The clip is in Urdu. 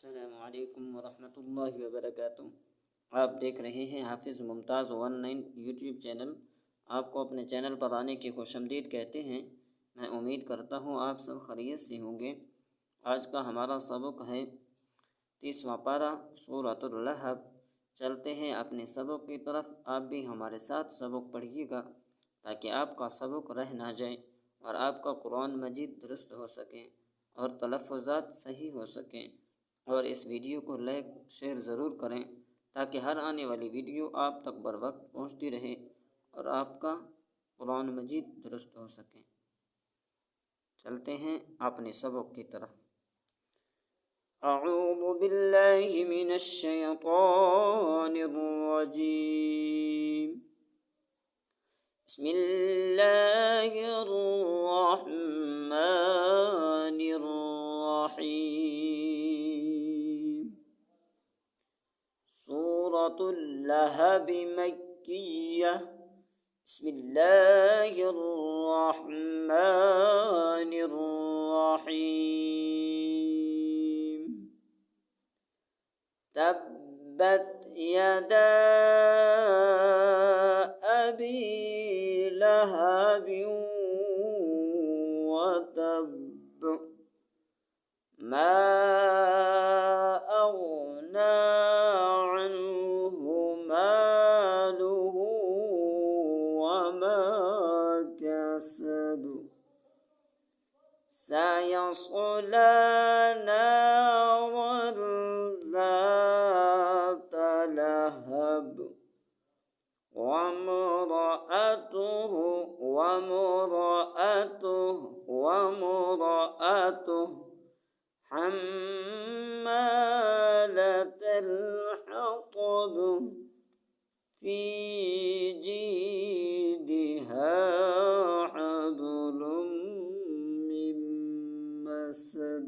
السلام علیکم ورحمۃ اللہ وبرکاتہ۔ آپ دیکھ رہے ہیں حافظ ممتاز 19 یوٹیوب چینل۔ آپ کو اپنے چینل پر آنے کی خوش آمدید کہتے ہیں۔ میں امید کرتا ہوں آپ سب خیریت سے ہوں گے۔ آج کا ہمارا سبق ہے 30واں پارہ سورۃ اللہب۔ چلتے ہیں اپنے سبق کی طرف۔ آپ بھی ہمارے ساتھ سبق پڑھیے گا تاکہ آپ کا سبق رہ نہ جائے اور آپ کا قرآن مجید درست ہو سکے اور تلفظات صحیح ہو سکیں۔ اور اس ویڈیو کو لائک شیئر ضرور کریں تاکہ ہر آنے والی ویڈیو آپ تک بر وقت پہنچتی رہے اور آپ کا قرآن مجید درست ہو سکے۔ چلتے ہیں اپنے سبق کی طرف۔ اعوذ باللہ من الشیطان الرجیم، بسم اللہ الرحمن الرحیم۔ سورۃ اللہب مکیہ، بسم اللہ الرحمن الرحیم۔ تبت یدا ابی لہب وتب، ما اغنی عنہ مالہ وما کسب، سیصلی نارا ذات لہب، وامرأته حمالة الحطب، في جيدها حبل من مسد،